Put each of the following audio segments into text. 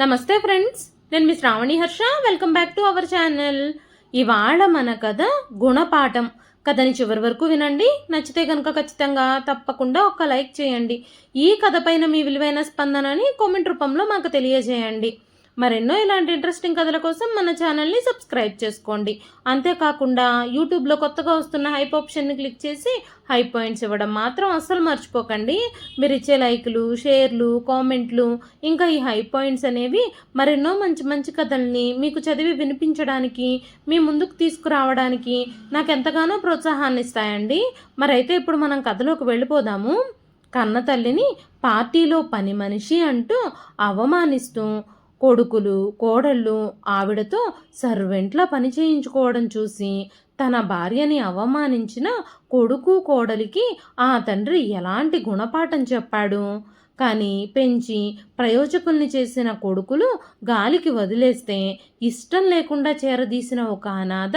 నమస్తే ఫ్రెండ్స్, నేను మీ Sravani Harsha. Welcome back to our channel. ఇవాళ మన కథ గుణపాఠం. కథని చివరి వరకు వినండి. నచ్చితే కనుక ఖచ్చితంగా తప్పకుండా ఒక లైక్ చేయండి. ఈ కథ పైన మీ విలువైన స్పందనని కామెంట్ రూపంలో మాకు తెలియజేయండి. మరెన్నో ఇలాంటి ఇంట్రెస్టింగ్ కథల కోసం మన ఛానల్ని సబ్స్క్రైబ్ చేసుకోండి. అంతేకాకుండా యూట్యూబ్లో కొత్తగా వస్తున్న హైప్ ఆప్షన్ని క్లిక్ చేసి హై పాయింట్స్ ఇవ్వడం మాత్రం అస్సలు మర్చిపోకండి. మీరు ఇచ్చే లైకులు, షేర్లు, కామెంట్లు, ఇంకా ఈ హై పాయింట్స్ అనేవి మరెన్నో మంచి మంచి కథల్ని మీకు చదివి వినిపించడానికి, మీ ముందుకు తీసుకురావడానికి నాకు ఎంతగానో ప్రోత్సాహాన్ని ఇస్తాయండి. మరైతే ఇప్పుడు మనం కథలోకి వెళ్ళిపోదాము. కన్న తల్లిని పార్టీలో పని మనిషి అంటూ అవమానిస్తూ కొడుకులు, కోడళ్ళు ఆవిడతో సర్వెంట్లా పని చేయించుకోవడం చూసి తన భార్యని అవమానించిన కొడుకు, కోడలికి ఆ తండ్రి ఎలాంటి గుణపాఠం చెప్పాడు. కానీ పెంచి ప్రయోజకుల్ని చేసిన కొడుకులు గాలికి వదిలేస్తే ఇష్టం లేకుండా చేరదీసిన ఒక అనాథ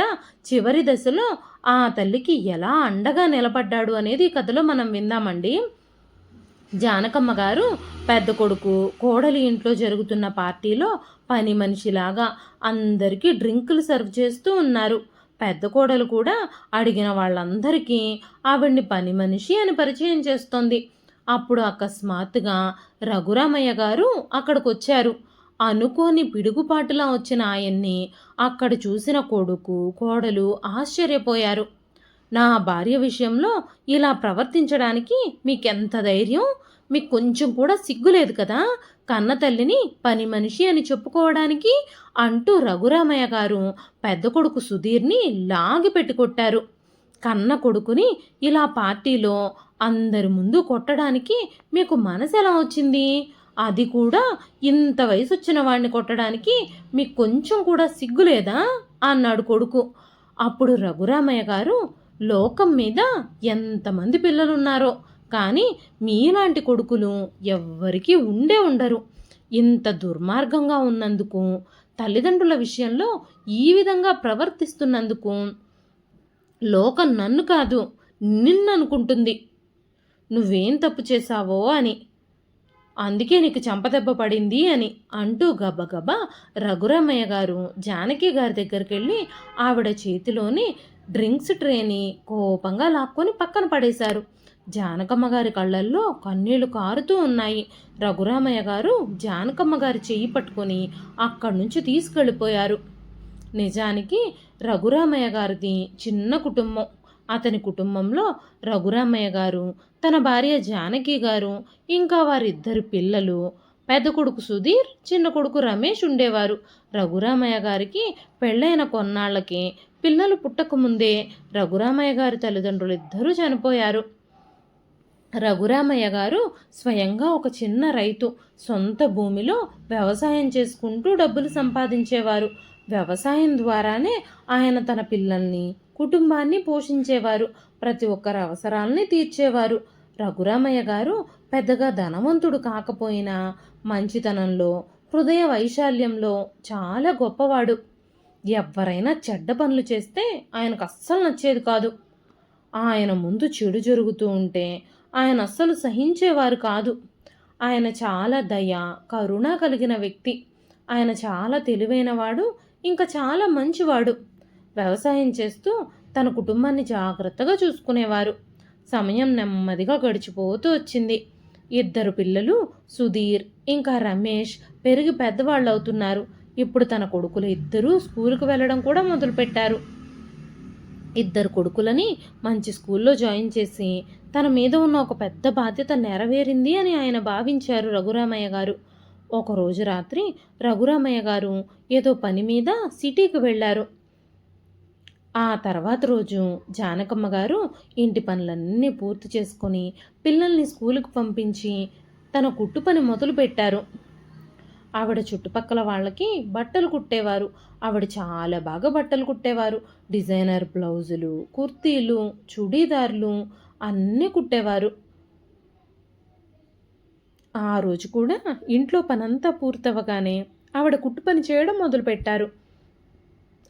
చివరి దశలో ఆ తల్లికి ఎలా అండగా నిలబడ్డాడు అనేది ఈ కథలో మనం విందామండి. జానకమ్మ గారు పెద్ద కొడుకు, కోడలి ఇంట్లో జరుగుతున్న పార్టీలో పని మనిషిలాగా అందరికీ డ్రింకులు సర్వ్ చేస్తూ ఉన్నారు. పెద్ద కోడలు కూడా అడిగిన వాళ్ళందరికీ ఆవిడ్ని పని మనిషి అని పరిచయం చేస్తోంది. అప్పుడు అకస్మాత్తుగా రఘురామయ్య గారు అక్కడికి వచ్చారు. అనుకోని పిడుగుపాటులా వచ్చిన ఆయన్ని అక్కడ చూసిన కొడుకు, కోడలు ఆశ్చర్యపోయారు. నా భార్య విషయంలో ఇలా ప్రవర్తించడానికి మీకెంత ధైర్యం? మీకు కొంచెం కూడా సిగ్గులేదు కదా, కన్న తల్లిని పని మనిషి అని చెప్పుకోవడానికి అంటూ రఘురామయ్య గారు పెద్ద కొడుకు సుధీర్ని లాగి పెట్టి కొట్టారు. కన్న కొడుకుని ఇలా పార్టీలో అందరి ముందు కొట్టడానికి మీకు మనసు ఎలా వచ్చింది? అది కూడా ఇంత వయసు వచ్చిన వాడిని కొట్టడానికి మీకు కొంచెం కూడా సిగ్గులేదా అన్నాడు కొడుకు. అప్పుడు రఘురామయ్య గారు, లోకం మీద ఎంతమంది పిల్లలున్నారో కానీ మీలాంటి కొడుకులు ఎవ్వరికీ ఉండరు. ఇంత దుర్మార్గంగా ఉన్నందుకు, తల్లిదండ్రుల విషయంలో ఈ విధంగా ప్రవర్తిస్తున్నందుకు లోకం నన్ను కాదు నిన్ను అనుకుంటుంది. నువ్వేం తప్పు చేశావో అని, అందుకే నీకు చెంపదెబ్బ పడింది అని అంటూ గబగబా రఘురామయ్య గారు జానకి గారి దగ్గరికి వెళ్ళి ఆవిడ చేతిలోని డ్రింక్స్ ట్రేని కోపంగా లాక్కొని పక్కన పడేశారు. జానకమ్మ గారి కళ్ళల్లో కన్నీళ్లు కారుతూ ఉన్నాయి. రఘురామయ్య గారు జానకమ్మ గారి చెయ్యి పట్టుకొని అక్కడి నుంచి తీసుకెళ్ళిపోయారు. నిజానికి రఘురామయ్య గారిది చిన్న కుటుంబం. అతని కుటుంబంలో రఘురామయ్య గారు, తన భార్య జానకి గారు, ఇంకా వారిద్దరు పిల్లలు, పెద్ద కొడుకు సుధీర్, చిన్న కొడుకు రమేష్ ఉండేవారు. రఘురామయ్య గారికి పెళ్ళైన కొన్నాళ్ళకి, పిల్లలు పుట్టకముందే రఘురామయ్య గారి తల్లిదండ్రులు ఇద్దరూ చనిపోయారు. రఘురామయ్య గారు స్వయంగా ఒక చిన్న రైతు. సొంత భూమిలో వ్యవసాయం చేసుకుంటూ డబ్బులు సంపాదించేవారు. వ్యవసాయం ద్వారానే ఆయన తన పిల్లల్ని, కుటుంబాన్ని పోషించేవారు. ప్రతి ఒక్కరి అవసరాలని తీర్చేవారు. రఘురామయ్య గారు పెద్దగా ధనవంతుడు కాకపోయినా మంచితనంలో, హృదయ వైశాల్యంలో చాలా గొప్పవాడు. ఎవరైనా చెడ్డ పనులు చేస్తే ఆయనకు అస్సలు నచ్చేది కాదు. ఆయన ముందు చెడు జరుగుతూ ఉంటే ఆయన అస్సలు సహించేవారు కాదు. ఆయన చాలా దయ, కరుణ కలిగిన వ్యక్తి. ఆయన చాలా తెలివైనవాడు, ఇంకా చాలా మంచివాడు. వ్యవసాయం చేస్తూ తన కుటుంబాన్ని జాగ్రత్తగా చూసుకునేవారు. సమయం నెమ్మదిగా గడిచిపోతూ వచ్చింది. ఇద్దరు పిల్లలు సుధీర్ ఇంకా రమేష్ పెరిగి పెద్దవాళ్ళు అవుతున్నారు. ఇప్పుడు తన కొడుకులు ఇద్దరూ స్కూల్కి వెళ్ళడం కూడా మొదలుపెట్టారు. ఇద్దరు కొడుకులని మంచి స్కూల్లో జాయిన్ చేసి తన మీద ఉన్న ఒక పెద్ద బాధ్యత నెరవేరింది అని ఆయన భావించారు రఘురామయ్య గారు. ఒకరోజు రాత్రి రఘురామయ్య గారు ఏదో పని మీద సిటీకి వెళ్ళారు. ఆ తర్వాత రోజు జానకమ్మ గారు ఇంటి పనులన్నీ పూర్తి చేసుకొని పిల్లల్ని స్కూలుకు పంపించి తన కుట్టు పని మొదలుపెట్టారు. ఆవిడ చుట్టుపక్కల వాళ్ళకి బట్టలు కుట్టేవారు. ఆవిడ చాలా బాగా బట్టలు కుట్టేవారు. డిజైనర్ బ్లౌజులు, కుర్తీలు, చుడీదార్లు అన్నీ కుట్టేవారు. ఆ రోజు కూడా ఇంట్లో పనంతా పూర్తవగానే ఆవిడ కుట్టు పని చేయడం మొదలుపెట్టారు.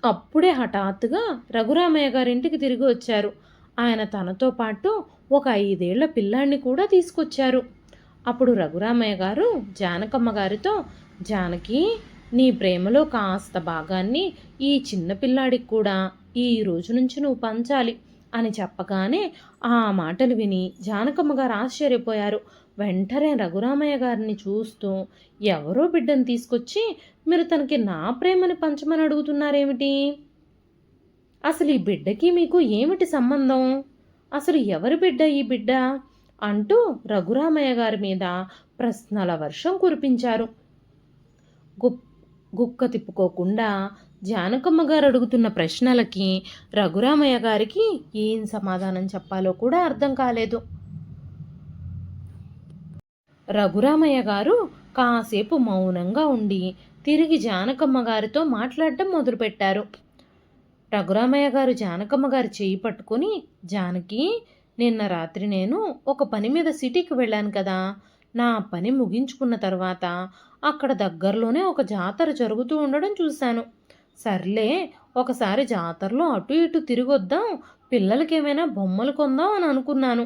అప్పుడే హఠాత్తుగా రఘురామయ్య గారింటికి తిరిగి వచ్చారు. ఆయన తనతో పాటు ఒక 5 ఏళ్ల పిల్లాన్ని కూడా తీసుకొచ్చారు. అప్పుడు రఘురామయ్య గారు జానకమ్మ గారితో, జానకి, నీ ప్రేమలో కాస్త భాగాన్ని ఈ చిన్న పిల్లాడికి కూడా ఈ రోజు నుంచి నువ్వు పంచాలి అని చెప్పగానే ఆ మాటలు విని జానకమ్మ గారు ఆశ్చర్యపోయారు. వెంటనే రఘురామయ్య గారిని చూస్తూ, ఎవరో బిడ్డను తీసుకొచ్చి మీరు తనకి నా ప్రేమని పంచమని అడుగుతున్నారేమిటి? అసలు ఈ బిడ్డకి మీకు ఏమిటి సంబంధం? అసలు ఎవరి బిడ్డ ఈ బిడ్డ? అంటూ రఘురామయ్య గారి మీద ప్రశ్నల వర్షం కురిపించారు. గుక్క తిప్పుకోకుండా జానకమ్మ గారు అడుగుతున్న ప్రశ్నలకి రఘురామయ్య గారికి ఏం సమాధానం చెప్పాలో కూడా అర్థం కాలేదు. రఘురామయ్య గారు కాసేపు మౌనంగా ఉండి తిరిగి జానకమ్మ గారితో మాట్లాడటం మొదలుపెట్టారు. రఘురామయ్య గారు జానకమ్మ గారు చేయి పట్టుకొని, జానకి, నిన్న రాత్రి నేను ఒక పని మీద సిటీకి వెళ్ళాను కదా, నా పని ముగించుకున్న తర్వాత అక్కడ దగ్గరలోనే ఒక జాతర జరుగుతూ ఉండడం చూశాను. సర్లే, ఒకసారి జాతరలో అటు ఇటు తిరిగొద్దాం, పిల్లలకి ఏమైనా బొమ్మలు కొందాం అని అనుకున్నాను.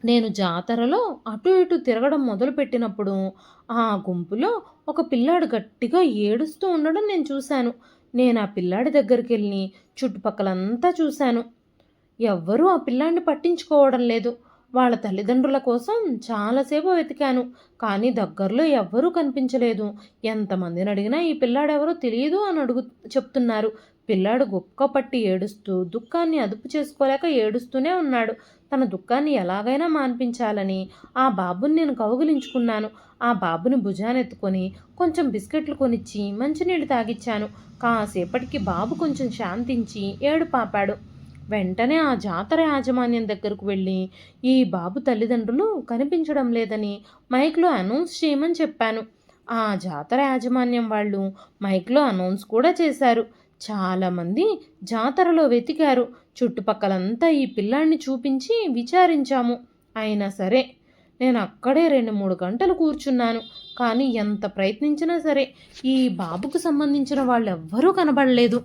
నేను జాతరలో అటు ఇటు తిరగడం మొదలుపెట్టినప్పుడు ఆ గుంపులో ఒక పిల్లాడు గట్టిగా ఏడుస్తూ ఉండడం నేను చూశాను. నేను ఆ పిల్లాడి దగ్గరికి వెళ్ళి చుట్టుపక్కలంతా చూశాను. ఎవ్వరూ ఆ పిల్లాడిని పట్టించుకోవడం లేదు. వాళ్ళ తల్లిదండ్రుల కోసం చాలాసేపు వెతికాను, కానీ దగ్గరలో ఎవ్వరూ కనిపించలేదు. ఎంతమందిని అడిగినా ఈ పిల్లాడెవరో తెలియదు అని చెప్తున్నారు. పిల్లాడు గుక్కపట్టి ఏడుస్తూ దుఃఖాన్ని అదుపు చేసుకోలేక ఏడుస్తూనే ఉన్నాడు. తన దుఃఖాన్ని ఎలాగైనా మాన్పించాలని ఆ బాబుని నేను కౌగిలించుకున్నాను. ఆ బాబుని భుజానెత్తుకొని కొంచెం బిస్కెట్లు కొనిచ్చి మంచినీళ్ళు తాగిచ్చాను. కాసేపటికి బాబు కొంచెం శాంతించి ఏడుపాపాడు. వెంటనే ఆ జాతర యాజమాన్యం దగ్గరకు వెళ్ళి ఈ బాబు తల్లిదండ్రులు కనిపించడం లేదని మైక్లో అనౌన్స్ చేయమని చెప్పాను. ఆ జాతర యాజమాన్యం వాళ్ళు మైక్లో అనౌన్స్ కూడా చేశారు. చాలామంది జాతరలో వెతికారు. చుట్టుపక్కలంతా ఈ పిల్లాడిని చూపించి విచారించాము. అయినా సరే నేను అక్కడే 2-3 గంటలు కూర్చున్నాను. కానీ ఎంత ప్రయత్నించినా సరే ఈ బాబుకు సంబంధించిన వాళ్ళెవ్వరూ కనబడలేదు.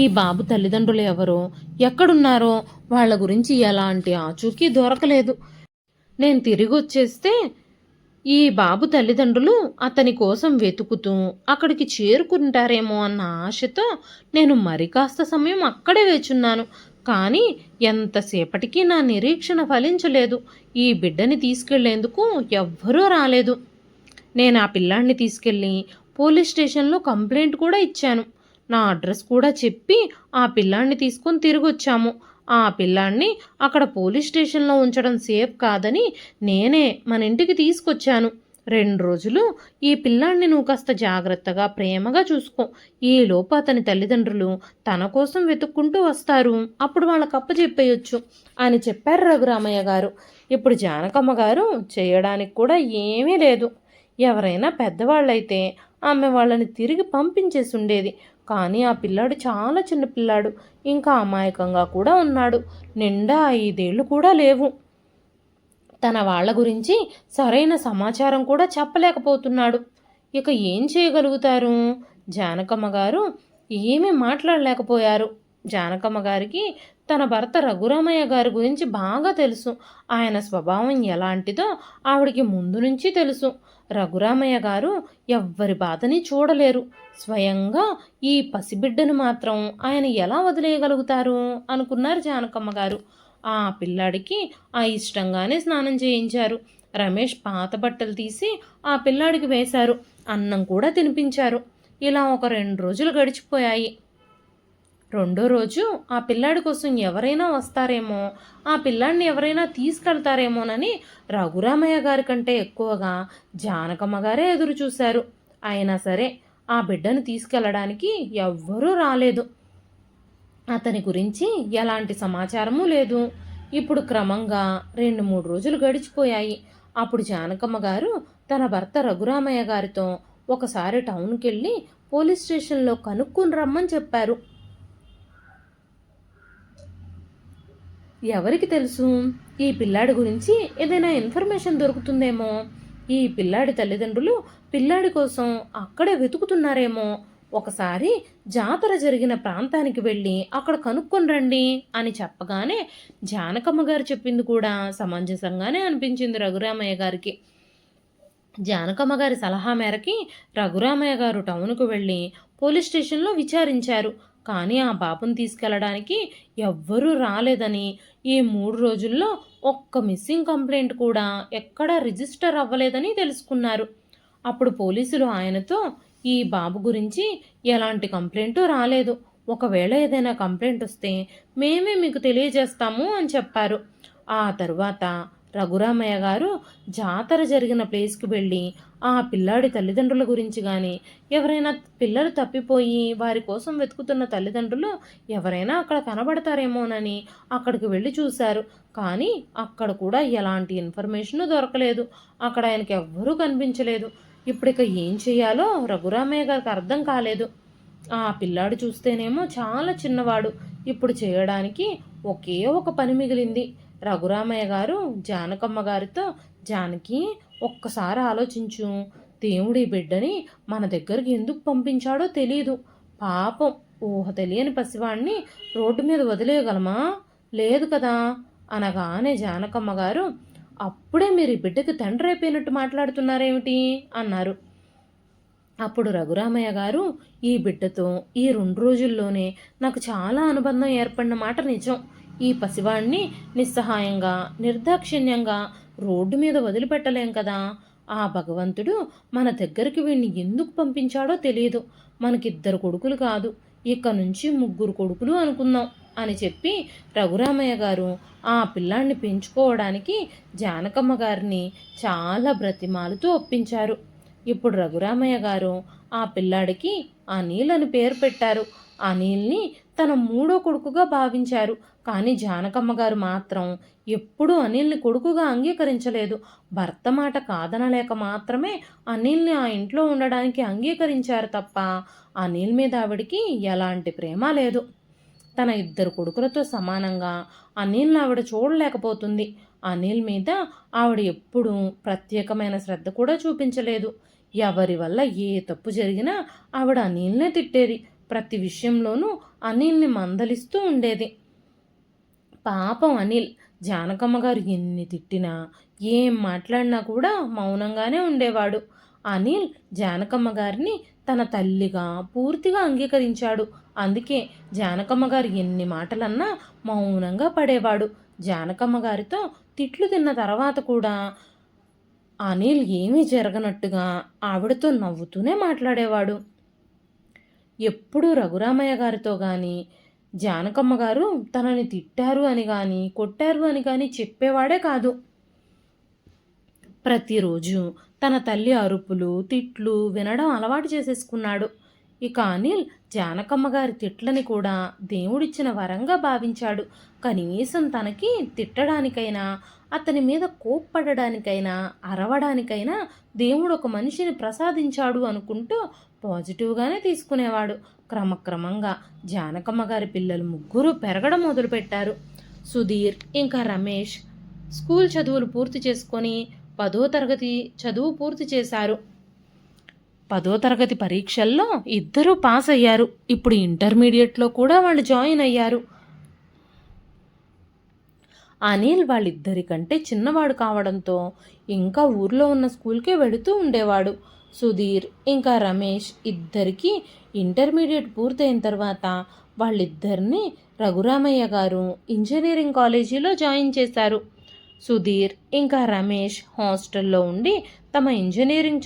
ఈ బాబు తల్లిదండ్రులు ఎవరో, ఎక్కడున్నారో వాళ్ళ గురించి ఎలాంటి ఆచూకీ దొరకలేదు. నేను తిరిగి వచ్చేస్తే ఈ బాబు తల్లిదండ్రులు అతని కోసం వెతుకుతూ అక్కడికి చేరుకుంటారేమో అన్న ఆశతో నేను మరి కాస్త సమయం అక్కడే వేచున్నాను. కానీ ఎంతసేపటికి నా నిరీక్షణ ఫలించలేదు. ఈ బిడ్డని తీసుకెళ్లేందుకు ఎవ్వరూ రాలేదు. నేను ఆ పిల్లాడిని తీసుకెళ్ళి పోలీస్ స్టేషన్లో కంప్లైంట్ కూడా ఇచ్చాను. నా అడ్రస్ కూడా చెప్పి ఆ పిల్లాడిని తీసుకొని తిరిగి వచ్చాము. ఆ పిల్లాడిని అక్కడ పోలీస్ స్టేషన్లో ఉంచడం సేఫ్ కాదని నేనే మన ఇంటికి తీసుకొచ్చాను. 2 రోజులు ఈ పిల్లాడిని నువ్వు కాస్త జాగ్రత్తగా ప్రేమగా చూసుకో. ఈలోపు అతని తల్లిదండ్రులు తన కోసం వెతుక్కుంటూ వస్తారు, అప్పుడు వాళ్ళకి అప్పచెప్పేయొచ్చు అని చెప్పారు రఘురామయ్య గారు. ఇప్పుడు జానకమ్మ గారు చేయడానికి కూడా ఏమీ లేదు. ఎవరైనా పెద్దవాళ్ళైతే ఆమె వాళ్ళని తిరిగి పంపించేసి ఉండేది. కానీ ఆ పిల్లాడు చాలా చిన్న పిల్లాడు, ఇంకా అమాయకంగా కూడా ఉన్నాడు. నిండా 5 ఏళ్ళు కూడా లేవు. తన వాళ్ళ గురించి సరైన సమాచారం కూడా చెప్పలేకపోతున్నాడు. ఇక ఏం చేయగలుగుతారు? జానకమ్మ గారు ఏమీ మాట్లాడలేకపోయారు. జానకమ్మ గారికి తన భర్త రఘురామయ్య గారి గురించి బాగా తెలుసు. ఆయన స్వభావం ఎలాంటిదో ఆవిడికి ముందు నుంచి తెలుసు. రఘురామయ్య గారు ఎవ్వరి బాధని చూడలేరు. స్వయంగా ఈ పసిబిడ్డను మాత్రం ఆయన ఎలా వదిలేయగలుగుతారు అనుకున్నారు జానకమ్మ గారు. ఆ పిల్లాడికి ఆ ఇష్టంగానే స్నానం చేయించారు. రమేష్ పాత బట్టలు తీసి ఆ పిల్లాడికి వేశారు. అన్నం కూడా తినిపించారు. ఇలా ఒక 2 రోజులు గడిచిపోయాయి. 2వ రోజు ఆ పిల్లాడి కోసం ఎవరైనా వస్తారేమో, ఆ పిల్లాడిని ఎవరైనా తీసుకెళ్తారేమోనని రఘురామయ్య గారి కంటే ఎక్కువగా జానకమ్మ గారే ఎదురు చూశారు. అయినా సరే ఆ బిడ్డను తీసుకెళ్ళడానికి ఎవ్వరూ రాలేదు. అతని గురించి ఎలాంటి సమాచారము లేదు. ఇప్పుడు క్రమంగా 2-3 రోజులు గడిచిపోయాయి. అప్పుడు జానకమ్మ గారు తన భర్త రఘురామయ్య గారితో ఒకసారి టౌన్కి వెళ్ళి పోలీస్ స్టేషన్లో కనుక్కుని రమ్మని చెప్పారు. ఎవరికి తెలుసు, ఈ పిల్లాడి గురించి ఏదైనా ఇన్ఫర్మేషన్ దొరుకుతుందేమో, ఈ పిల్లాడి తల్లిదండ్రులు పిల్లాడి కోసం అక్కడే వెతుకుతున్నారేమో, ఒకసారి జాతర జరిగిన ప్రాంతానికి వెళ్ళి అక్కడ కనుక్కొని రండి అని చెప్పగానే జానకమ్మ గారు చెప్పింది కూడా సమంజసంగానే అనిపించింది రఘురామయ్య గారికి. జానకమ్మ గారి సలహా మేరకి రఘురామయ్య గారు టౌన్కు వెళ్ళి పోలీస్ స్టేషన్లో విచారించారు. కానీ ఆ బాబుని తీసుకెళ్ళడానికి ఎవ్వరూ రాలేదని, ఈ 3 రోజుల్లో ఒక్క మిస్సింగ్ కంప్లైంట్ కూడా ఎక్కడా రిజిస్టర్ అవ్వలేదని తెలుసుకున్నారు. అప్పుడు పోలీసులు ఆయనతో, ఈ బాబు గురించి ఎలాంటి కంప్లైంటు రాలేదు, ఒకవేళ ఏదైనా కంప్లైంట్ వస్తే మేమే మీకు తెలియజేస్తాము అని చెప్పారు. ఆ తరువాత రఘురామయ్య గారు జాతర జరిగిన ప్లేస్కి వెళ్ళి ఆ పిల్లాడి తల్లిదండ్రుల గురించి కానీ, ఎవరైనా పిల్లలు తప్పిపోయి వారి కోసం వెతుకుతున్న తల్లిదండ్రులు ఎవరైనా అక్కడ కనబడతారేమోనని అక్కడికి వెళ్ళి చూశారు. కానీ అక్కడ కూడా ఎలాంటి ఇన్ఫర్మేషన్ దొరకలేదు. అక్కడ ఆయనకి ఎవ్వరూ కనిపించలేదు. ఇప్పుడిక ఏం చేయాలో రఘురామయ్య గారికి అర్థం కాలేదు. ఆ పిల్లాడు చూస్తేనేమో చాలా చిన్నవాడు. ఇప్పుడు చేయడానికి ఒకే ఒక పని మిగిలింది. రఘురామయ్య గారు జానకమ్మ గారితో, జానకి, ఒక్కసారి ఆలోచించు, దేవుడి బిడ్డని మన దగ్గరికి ఎందుకు పంపించాడో తెలీదు. పాపం, ఊహ తెలియని పసివాణ్ణి రోడ్డు మీద వదిలేయగలమా? లేదు కదా అనగానే జానకమ్మ గారు, అప్పుడే మీరు ఈ బిడ్డకి తండ్రి అయిపోయినట్టు మాట్లాడుతున్నారేమిటి అన్నారు. అప్పుడు రఘురామయ్య గారు, ఈ బిడ్డతో ఈ 2 రోజుల్లోనే నాకు చాలా అనుబంధం ఏర్పడిన మాట నిజం. ఈ పసివాణ్ణి నిస్సహాయంగా, నిర్దాక్షిణ్యంగా రోడ్డు మీద వదిలిపెట్టలేం కదా. ఆ భగవంతుడు మన దగ్గరికి వీణ్ణి ఎందుకు పంపించాడో తెలియదు. మనకిద్దరు కొడుకులు కాదు, ఇక నుంచి 3 కొడుకులు అనుకుందాం అని చెప్పి రఘురామయ్య గారు ఆ పిల్లాన్ని పెంచుకోవడానికి జానకమ్మ గారిని చాలా బ్రతిమాలుతూ ఒప్పించారు. ఇప్పుడు రఘురామయ్య గారు ఆ పిల్లాడికి అనిల్ అని పేరు పెట్టారు. అనిల్ని తన 3వ కొడుకుగా భావించారు. కానీ జానకమ్మ గారు మాత్రం ఎప్పుడూ అనిల్ని కొడుకుగా అంగీకరించలేదు. భర్త మాట కాదనలేక మాత్రమే అనిల్ని ఆ ఇంట్లో ఉండడానికి అంగీకరించారు తప్ప అనిల్ మీద ఆవిడికి ఎలాంటి ప్రేమ లేదు. తన 2 కొడుకులతో సమానంగా అనిల్ని ఆవిడ చూడలేకపోతుంది. అనిల్ మీద ఆవిడ ఎప్పుడూ ప్రత్యేకమైన శ్రద్ధ కూడా చూపించలేదు. ఎవరి వల్ల ఏ తప్పు జరిగినా ఆవిడ అనిల్నే తిట్టేది. ప్రతి విషయంలోనూ అనిల్ని మందలిస్తూ ఉండేది. పాపం అనిల్ జానకమ్మ గారు ఎన్ని తిట్టినా, ఏం మాట్లాడినా కూడా మౌనంగానే ఉండేవాడు. అనిల్ జానకమ్మ గారిని తన తల్లిగా పూర్తిగా అంగీకరించాడు. అందుకే జానకమ్మ గారు ఎన్ని మాటలన్నా మౌనంగా పడేవాడు. జానకమ్మ గారితో తిట్లు తిన్న తర్వాత కూడా అనిల్ ఏమీ జరగనట్టుగా ఆవిడతో నవ్వుతూనే మాట్లాడేవాడు. ఎప్పుడూ రఘురామయ్య గారితో కానీ, జానకమ్మ గారు తనని తిట్టారు అని కానీ, కొట్టారు అని కానీ చెప్పేవాడే కాదు. ప్రతిరోజు తన తల్లి అరుపులు, తిట్లు వినడం అలవాటు చేసేసుకున్నాడు. ఇక అనిల్ జానకమ్మ గారి తిట్లని కూడా దేవుడిచ్చిన వరంగా భావించాడు. కనీసం తనకి తిట్టడానికైనా, అతని మీద కోప్పడడానికైనా, అరవడానికైనా దేవుడు ఒక మనిషిని ప్రసాదించాడు అనుకుంటూ పాజిటివ్గానే తీసుకునేవాడు. క్రమక్రమంగా జానకమ్మ గారి పిల్లలు 3 పెరగడం మొదలుపెట్టారు. సుధీర్ ఇంకా రమేష్ స్కూల్ చదువులు పూర్తి చేసుకొని 10వ తరగతి చదువు పూర్తి చేశారు. 10వ తరగతి పరీక్షల్లో ఇద్దరూ పాస్ అయ్యారు. ఇప్పుడు ఇంటర్మీడియట్లో కూడా వాళ్ళు జాయిన్ అయ్యారు. అనిల్ వాళ్ళిద్దరికంటే చిన్నవాడు కావడంతో ఇంకా ఊర్లో ఉన్న స్కూల్కే వెళుతూ ఉండేవాడు. సుధీర్ ఇంకా రమేష్ ఇద్దరికీ ఇంటర్మీడియట్ పూర్తయిన తర్వాత వాళ్ళిద్దరినీ రఘురామయ్య గారు ఇంజనీరింగ్ కాలేజీలో జాయిన్ చేశారు. సుధీర్ ఇంకా రమేష్ హాస్టల్లో ఉండి తమ ఇంజనీరింగ్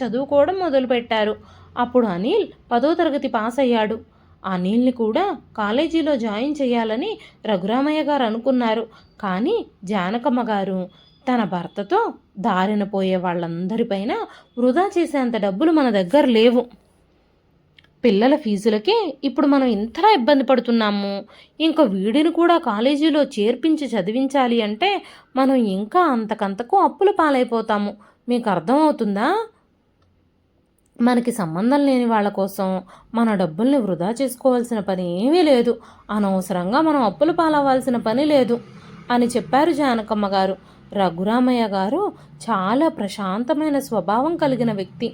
చదువుకోవడం మొదలుపెట్టారు. అప్పుడు అనిల్ 10వ తరగతి పాస్ అయ్యాడు. అనిల్ని కూడా కాలేజీలో జాయిన్ చేయాలని రఘురామయ్య గారు అనుకున్నారు. కానీ జానకమ్మ గారు తన భర్తతో దారిన పోయే వాళ్ళందరిపైన వృధా చేసేంత డబ్బులు మన దగ్గర లేవు, పిల్లల ఫీజులకే ఇప్పుడు మనం ఇంతలా ఇబ్బంది పడుతున్నాము, ఇంకా వీడిని కూడా కాలేజీలో చేర్పించి చదివించాలి అంటే మనం ఇంకా అంతకంతకు అప్పుల పాలైపోతాము, మీకు అర్థమవుతుందా? మనకి సంబంధం లేని వాళ్ళ కోసం మన డబ్బుల్ని వృధా చేసుకోవాల్సిన పని ఏమీ లేదు, అనవసరంగా మనం అప్పుల పాలవ్వాల్సిన పని లేదు అని చెప్పారు జానకమ్మ గారు. రఘురామయ్య గారు చాలా ప్రశాంతమైన స్వభావం కలిగిన వ్యక్తి.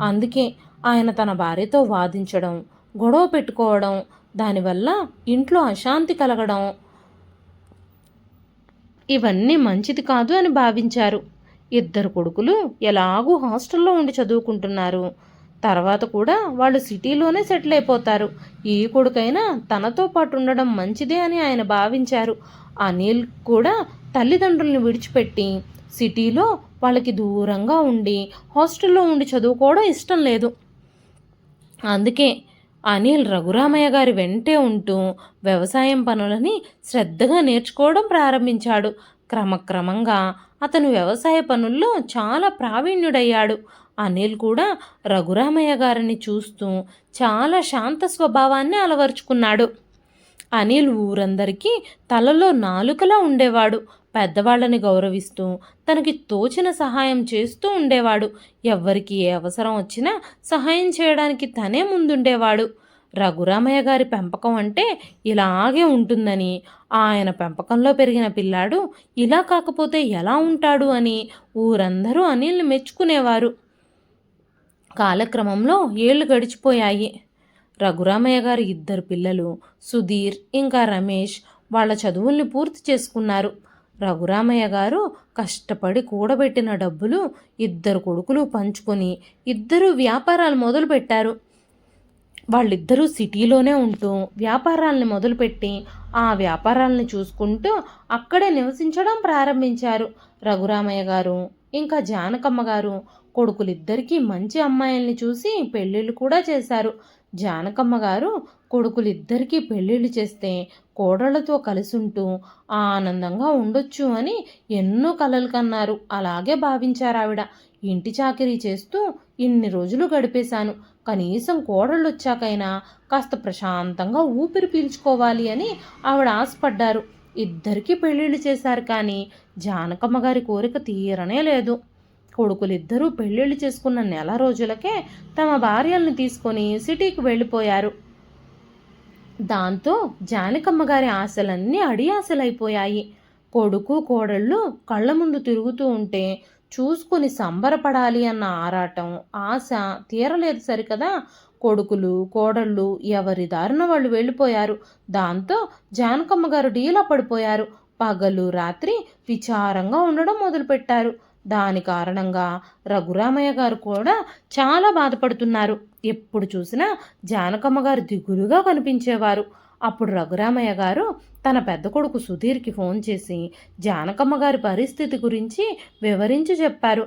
అందుకే ఆయన తన భార్యతో వాదించడం, గొడవ పెట్టుకోవడం, దానివల్ల ఇంట్లో అశాంతి కలగడం ఇవన్నీ మంచిది కాదు అని భావించారు. ఇద్దరు కొడుకులు ఎలాగూ హాస్టల్లో ఉండి చదువుకుంటున్నారు. తర్వాత కూడా వాళ్ళు సిటీలోనే సెటిల్ అయిపోతారు. ఈ కొడుకైనా తనతో పాటు ఉండడం మంచిదే అని ఆయన భావించారు. అనిల్ కూడా తల్లిదండ్రుల్ని విడిచిపెట్టి సిటీలో వాళ్ళకి దూరంగా ఉండి హాస్టల్లో ఉండి చదువుకోవడం ఇష్టం లేదు. అందుకే అనిల్ రఘురామయ్య గారి వెంటే ఉంటూ వ్యవసాయం పనులని శ్రద్ధగా నేర్చుకోవడం ప్రారంభించాడు. క్రమక్రమంగా అతను వ్యవసాయ పనుల్లో చాలా ప్రావీణ్యుడయ్యాడు. అనిల్ కూడా రఘురామయ్య గారిని చూస్తూ చాలా శాంత స్వభావాన్ని అలవర్చుకున్నాడు. అనిల్ ఊరందరికీ తలలో నాలుకలా ఉండేవాడు. పెద్దవాళ్ళని గౌరవిస్తూ తనకి తోచిన సహాయం చేస్తూ ఉండేవాడు. ఎవ్వరికి ఏ అవసరం వచ్చినా సహాయం చేయడానికి తనే ముందుండేవాడు. రఘురామయ్య గారి పెంపకం అంటే ఇలాగే ఉంటుందని, ఆయన పెంపకంలో పెరిగిన పిల్లాడు ఇలా కాకపోతే ఎలా ఉంటాడు అని ఊరందరూ అనిల్ని మెచ్చుకునేవారు. కాలక్రమంలో ఏళ్ళు గడిచిపోయాయి. రఘురామయ్య గారి ఇద్దరు పిల్లలు సుధీర్ ఇంకా రమేష్ వాళ్ళ చదువుల్ని పూర్తి చేసుకున్నారు. రఘురామయ్య గారు కష్టపడి కూడబెట్టిన డబ్బులు ఇద్దరు కొడుకులు పంచుకొని ఇద్దరు వ్యాపారాలు మొదలుపెట్టారు. వాళ్ళిద్దరూ సిటీలోనే ఉంటూ వ్యాపారాలని మొదలుపెట్టి ఆ వ్యాపారాలని చూసుకుంటూ అక్కడే నివసించడం ప్రారంభించారు. రఘురామయ్య గారు ఇంకా జానకమ్మ గారు కొడుకులిద్దరికీ మంచి అమ్మాయిల్ని చూసి పెళ్ళిళ్ళు కూడా చేశారు. జానకమ్మ గారు కొడుకులిద్దరికీ పెళ్ళిళ్ళు చేస్తే కోడళ్లతో కలిసుంటూ ఆనందంగా ఉండొచ్చు అని ఎన్నో కలలు కన్నారు. అలాగే భావించారు ఆవిడ. ఇంటి చాకిరీ చేస్తూ ఇన్ని రోజులు గడిపేశాను, కనీసం కోడళ్ళు వచ్చాకైనా కాస్త ప్రశాంతంగా ఊపిరి పీల్చుకోవాలి అని ఆవిడ ఆశపడ్డారు. ఇద్దరికీ పెళ్ళిళ్ళు చేశారు, కానీ జానకమ్మ గారి కోరిక తీరనే లేదు. కొడుకులిద్దరూ పెళ్ళిళ్ళు చేసుకున్న నెల రోజులకే తమ భార్యల్ని తీసుకొని సిటీకి వెళ్ళిపోయారు. దాంతో జానకమ్మ గారి ఆశలన్నీ అడియాసలైపోయాయి. కొడుకు కోడళ్ళు కళ్ళ ముందు తిరుగుతూ ఉంటే చూసుకుని సంబరపడాలి అన్న ఆరాటం, ఆశ తీరలేదు సరికదా. కొడుకులు కోడళ్ళు ఎవరి దారిన వాళ్ళు వెళ్ళిపోయారు. దాంతో జానకమ్మ గారు డీలా పడిపోయారు. పగలు రాత్రి విచారంగా ఉండడం మొదలుపెట్టారు. దాని కారణంగా రఘురామయ్య గారు కూడా చాలా బాధపడుతున్నారు. ఎప్పుడు చూసినా జానకమ్మ గారు దిగులుగా కనిపించేవారు. అప్పుడు రఘురామయ్య గారు తన పెద్ద కొడుకు సుధీర్కి ఫోన్ చేసి జానకమ్మ గారి పరిస్థితి గురించి వివరించి చెప్పారు.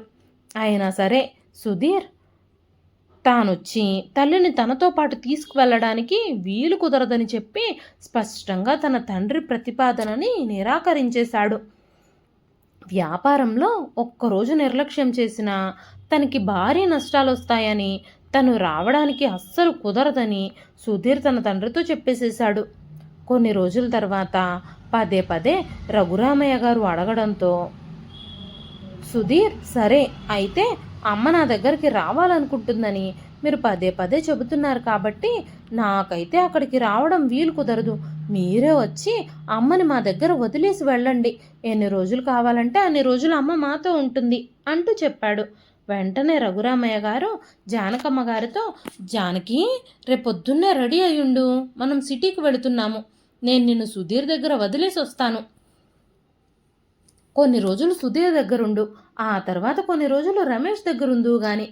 అయినా సరే సుధీర్ తానొచ్చి తల్లిని తనతో పాటు తీసుకువెళ్ళడానికి వీలు కుదరదని చెప్పి స్పష్టంగా తన తండ్రి ప్రతిపాదనని నిరాకరించేశాడు. వ్యాపారంలో ఒక్కరోజు నిర్లక్ష్యం చేసినా తనకి భారీ నష్టాలు వస్తాయని, తను రావడానికి అస్సలు కుదరదని సుధీర్ తన తండ్రితో చెప్పేసేశాడు. కొన్ని రోజుల తర్వాత పదే పదే రఘురామయ్య గారు అడగడంతో సుధీర్ సరే అయితే అమ్మ నా దగ్గరికి రావాలనుకుంటుందని మీరు పదే పదే చెబుతున్నారు కాబట్టి నాకైతే అక్కడికి రావడం వీలు కుదరదు. మీరే వచ్చి అమ్మని మా దగ్గర వదిలేసి వెళ్ళండి. ఎన్ని రోజులు కావాలంటే అన్ని రోజులు అమ్మ మాతో ఉంటుంది అంటూ చెప్పాడు. వెంటనే రఘురామయ్య గారు జానకమ్మ గారితో, జానకి రేపొద్దున్నే రెడీ అయ్యుండు, మనం సిటీకి వెళుతున్నాము. నేను నిన్ను సుధీర్ దగ్గర వదిలేసి వస్తాను. కొన్ని రోజులు సుధీర్ దగ్గరుండు, ఆ తర్వాత కొన్ని రోజులు రమేష్ దగ్గరుందు గాని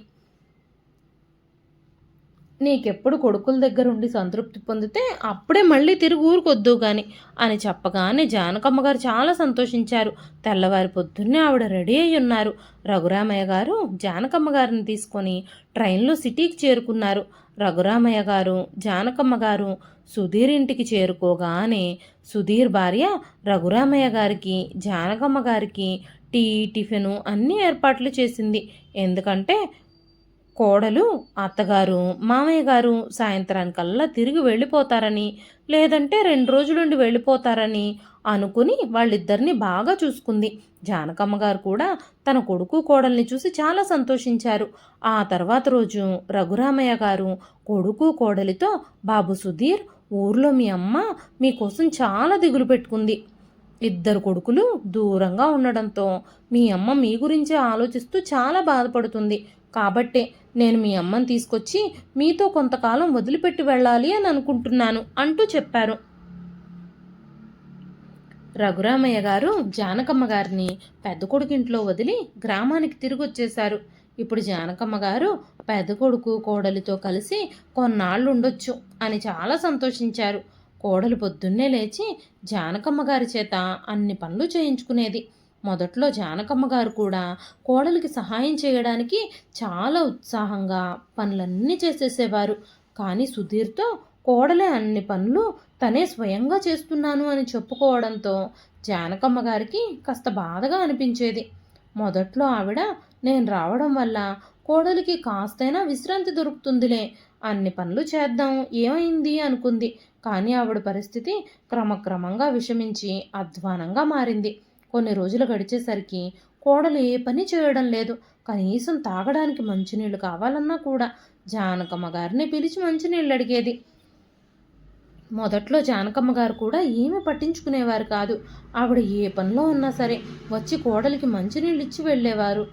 నీకెప్పుడు కొడుకుల దగ్గరుండి సంతృప్తి పొందితే అప్పుడే మళ్ళీ తిరిగి ఊరుకొద్దు గాని అని చెప్పగానే జానకమ్మ గారు చాలా సంతోషించారు. తెల్లవారి పొద్దున్నే ఆవిడ రెడీ అయి ఉన్నారు. రఘురామయ్య గారు జానకమ్మ గారిని తీసుకొని ట్రైన్లో సిటీకి చేరుకున్నారు. రఘురామయ్య గారు జానకమ్మ గారు సుధీర్ ఇంటికి చేరుకోగానే సుధీర్ భార్య రఘురామయ్య గారికి జానకమ్మ గారికి టీ టిఫిను అన్ని ఏర్పాట్లు చేసింది. ఎందుకంటే కోడలు అత్తగారు మామయ్య గారు సాయంత్రానికల్లా తిరిగి వెళ్ళిపోతారని, లేదంటే 2 రోజులుండి వెళ్ళిపోతారని అనుకుని వాళ్ళిద్దరిని బాగా చూసుకుంది. జానకమ్మ గారు కూడా తన కొడుకు కోడల్ని చూసి చాలా సంతోషించారు. ఆ తర్వాత రోజు రఘురామయ్య గారు కొడుకు కోడలితో, బాబు సుధీర్, ఊర్లో మీ అమ్మ మీకోసం చాలా దిగులు పెట్టుకుంది. 2 కొడుకులు దూరంగా ఉండడంతో మీ అమ్మ మీ గురించే ఆలోచిస్తూ చాలా బాధపడుతుంది. కాబట్టే నేను మీ అమ్మని తీసుకొచ్చి మీతో కొంతకాలం వదిలిపెట్టి వెళ్ళాలి అని అనుకుంటున్నాను అంటూ చెప్పారు. రఘురామయ్య గారు జానకమ్మ గారిని పెద్ద కొడుకు ఇంట్లో వదిలి గ్రామానికి తిరిగి వచ్చేశారు. ఇప్పుడు జానకమ్మ గారు పెద్ద కొడుకు కోడలితో కలిసి కొన్నాళ్ళు ఉండొచ్చు అని చాలా సంతోషించారు. కోడలు పొద్దున్నే లేచి జానకమ్మ గారి చేత అన్ని పనులు చేయించుకునేది. మొదట్లో జానకమ్మ గారు కూడా కోడలికి సహాయం చేయడానికి చాలా ఉత్సాహంగా పనులన్నీ చేసేసేవారు. కానీ సుధీర్తో కోడలే అన్ని పనులు తనే స్వయంగా చేస్తున్నాను అని చెప్పుకోవడంతో జానకమ్మ గారికి కాస్త బాధగా అనిపించేది. మొదట్లో ఆవిడ నేను రావడం వల్ల కోడలికి కాస్తైనా విశ్రాంతి దొరుకుతుందిలే, అన్ని పనులు చేద్దాం ఏమైంది అనుకుంది. కానీ ఆవిడ పరిస్థితి క్రమక్రమంగా విషమించి అధ్వానంగా మారింది. కొన్ని రోజులు గడిచేసరికి కోడలు ఏ పని చేయడం లేదు. కనీసం తాగడానికి మంచినీళ్ళు కావాలన్నా కూడా జానకమ్మ గారిని పిలిచి మంచినీళ్ళు అడిగేది. మొదట్లో జానకమ్మ గారు కూడా ఏమీ పట్టించుకునేవారు కాదు. ఆవిడ ఏ పనిలో ఉన్నా సరే వచ్చి కోడలికి మంచినీళ్ళు ఇచ్చి వెళ్ళేవారు.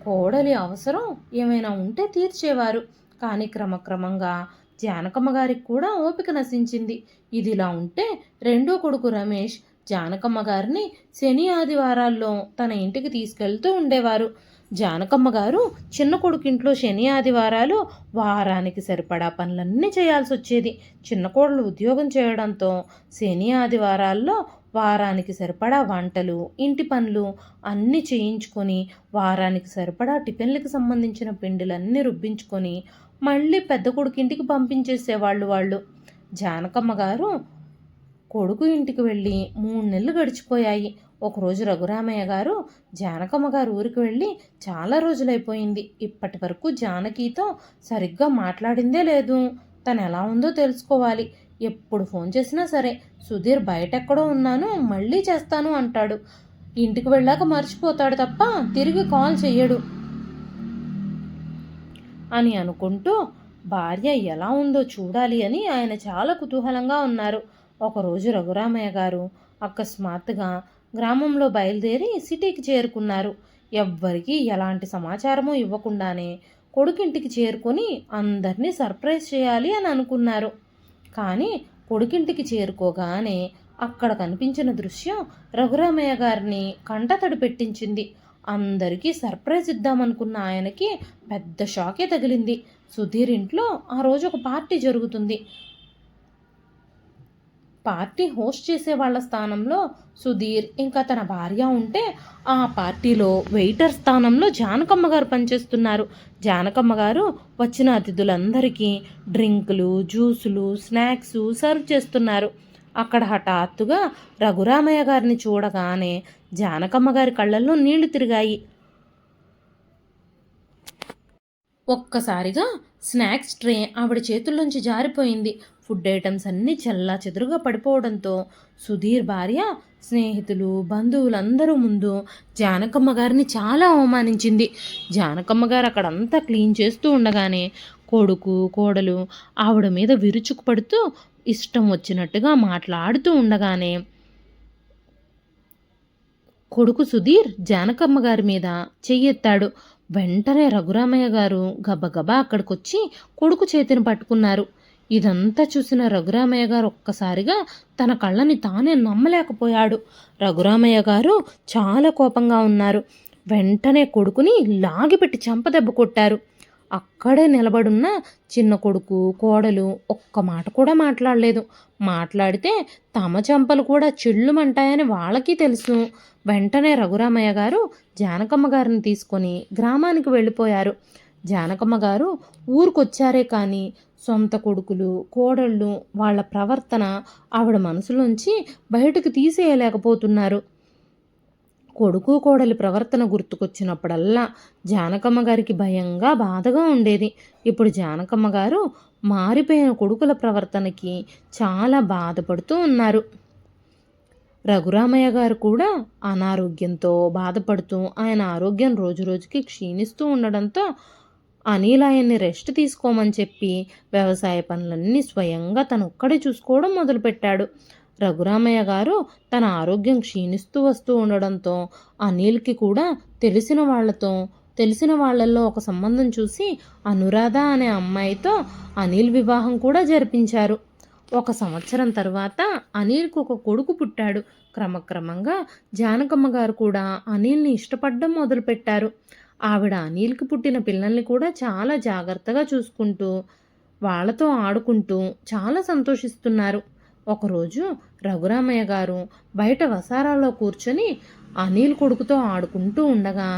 కోడలి అవసరం ఏమైనా ఉంటే తీర్చేవారు. కానీ క్రమక్రమంగా జానకమ్మ గారికి కూడా ఓపిక నశించింది. ఇదిలా ఉంటే రెండో కొడుకు రమేష్ జానకమ్మ గారిని శని ఆదివారాల్లో తన ఇంటికి తీసుకెళ్తూ ఉండేవారు. జానకమ్మ గారు చిన్న కొడుకింట్లో శని ఆదివారాలు వారానికి సరిపడా పనులన్నీ చేయాల్సి వచ్చేది. చిన్న కోడలు ఉద్యోగం చేయడంతో శని ఆదివారాల్లో వారానికి సరిపడా వంటలు ఇంటి పనులు అన్నీ చేయించుకొని వారానికి సరిపడా టిఫిన్లకు సంబంధించిన పిండిలన్నీ రుబ్బించుకొని మళ్ళీ పెద్ద కొడుకింటికి పంపించేసేవాళ్ళు వాళ్ళు. జానకమ్మ గారు కొడుకు ఇంటికి వెళ్ళి 3 నెలలు గడిచిపోయాయి. ఒకరోజు రఘురామయ్య గారు జానకమ్మ గారు ఊరికి వెళ్ళి చాలా రోజులైపోయింది. ఇప్పటి వరకు జానకితో సరిగ్గా మాట్లాడిందే లేదు. తను ఎలా ఉందో తెలుసుకోవాలి. ఎప్పుడు ఫోన్ చేసినా సరే సుధీర్ బయటెక్కడో ఉన్నాను మళ్ళీ చేస్తాను అంటాడు. ఇంటికి వెళ్ళాక మర్చిపోతాడు తప్ప తిరిగి కాల్ చెయ్యడు అని అనుకుంటూ భార్య ఎలా ఉందో చూడాలి అని ఆయన చాలా కుతూహలంగా ఉన్నారు. ఒకరోజు రఘురామయ్య గారు అకస్మాత్తుగా గ్రామంలో బయలుదేరి సిటీకి చేరుకున్నారు. ఎవ్వరికీ ఎలాంటి సమాచారమూ ఇవ్వకుండానే కొడుకింటికి చేరుకొని అందరినీ సర్ప్రైజ్ చేయాలి అని అనుకున్నారు. కానీ కొడుకింటికి చేరుకోగానే అక్కడ కనిపించిన దృశ్యం రఘురామయ్య గారిని కంటతడి పెట్టించింది. అందరికీ సర్ప్రైజ్ ఇద్దామనుకున్న ఆయనకి పెద్ద షాకే తగిలింది. సుధీర్ ఇంట్లో ఆ రోజు ఒక పార్టీ జరుగుతుంది. పార్టీ హోస్ట్ చేసే వాళ్ళ స్థానంలో సుధీర్ ఇంకా తన భార్య ఉంటే ఆ పార్టీలో వెయిటర్ స్థానంలో జానకమ్మ గారు పనిచేస్తున్నారు. జానకమ్మ గారు వచ్చిన అతిథులందరికీ డ్రింకులు జ్యూసులు స్నాక్స్ సర్వ్ చేస్తున్నారు. అక్కడ హఠాత్తుగా రఘురామయ్య గారిని చూడగానే జానకమ్మ గారి కళ్ళల్లో నీళ్లు తిరిగాయి. ఒక్కసారిగా స్నాక్స్ ట్రే ఆవిడ చేతుల్లోంచి జారిపోయింది. ఫుడ్ ఐటమ్స్ అన్నీ చల్లా చెదురుగా పడిపోవడంతో సుధీర్ భార్య స్నేహితులు బంధువులందరూ ముందు జానకమ్మ గారిని చాలా అవమానించింది. జానకమ్మ గారు అక్కడంతా క్లీన్ చేస్తూ ఉండగానే కొడుకు కోడలు ఆవిడ మీద విరుచుకుపడుతూ ఇష్టం వచ్చినట్టుగా మాట్లాడుతూ ఉండగానే కొడుకు సుధీర్ జానకమ్మ గారి మీద చెయ్యెత్తాడు. వెంటనే రఘురామయ్య గారు గబగబా అక్కడికొచ్చి కొడుకు చేతిని పట్టుకున్నారు. ఇదంతా చూసిన రఘురామయ్య గారు ఒక్కసారిగా తన కళ్ళని తానే నమ్మలేకపోయాడు. రఘురామయ్య గారు చాలా కోపంగా ఉన్నారు. వెంటనే కొడుకుని లాగిపెట్టి చెంపదెబ్బ కొట్టారు. అక్కడే నిలబడున్న చిన్న కొడుకు కోడలు ఒక్క మాట కూడా మాట్లాడలేదు. మాట్లాడితే తమ చెంపలు కూడా చిళ్ళుమంటాయని వాళ్ళకి తెలుసు. వెంటనే రఘురామయ్య గారు జానకమ్మ గారిని తీసుకొని గ్రామానికి వెళ్ళిపోయారు. జానకమ్మ గారు ఊరికొచ్చారే కానీ సొంత కొడుకులు కోడళ్ళు వాళ్ళ ప్రవర్తన ఆవిడ మనసులోంచి బయటకు తీసేయలేకపోతున్నారు. కొడుకు కోడలి ప్రవర్తన గుర్తుకొచ్చినప్పుడల్లా జానకమ్మ గారికి భయంగా బాధగా ఉండేది. ఇప్పుడు జానకమ్మ గారు మారిపోయిన కొడుకుల ప్రవర్తనకి చాలా బాధపడుతూ ఉన్నారు. రఘురామయ్య గారు కూడా అనారోగ్యంతో బాధపడుతూ ఆయన ఆరోగ్యం రోజురోజుకి క్షీణిస్తూ ఉండడంతో అనిల్ ఆయన్ని రెస్ట్ తీసుకోమని చెప్పి వ్యవసాయ పనులన్నీ స్వయంగా తను ఒక్కడే చూసుకోవడం మొదలుపెట్టాడు. రఘురామయ్య గారు తన ఆరోగ్యం క్షీణిస్తూ వస్తూ ఉండడంతో అనిల్కి కూడా తెలిసిన వాళ్ళల్లో ఒక సంబంధం చూసి అనురాధ అనే అమ్మాయితో అనిల్ వివాహం కూడా జరిపించారు. 1 సంవత్సరం తర్వాత అనిల్‌కు ఒక కొడుకు పుట్టాడు. క్రమక్రమంగా జానకమ్మ గారు కూడా అనిల్‌ని ఇష్టపడడం మొదలుపెట్టారు. ఆవిడ అనిల్‌కి పుట్టిన పిల్లల్ని కూడా చాలా జాగ్రత్తగా చూసుకుంటూ, వాళ్ళతో ఆడుకుంటూ చాలా సంతోషిస్తున్నారు. ఒకరోజు రఘురామయ్య గారు బయట వసారాలో కూర్చొని అనిల్ కొడుకుతో ఆడుకుంటూ ఉండగా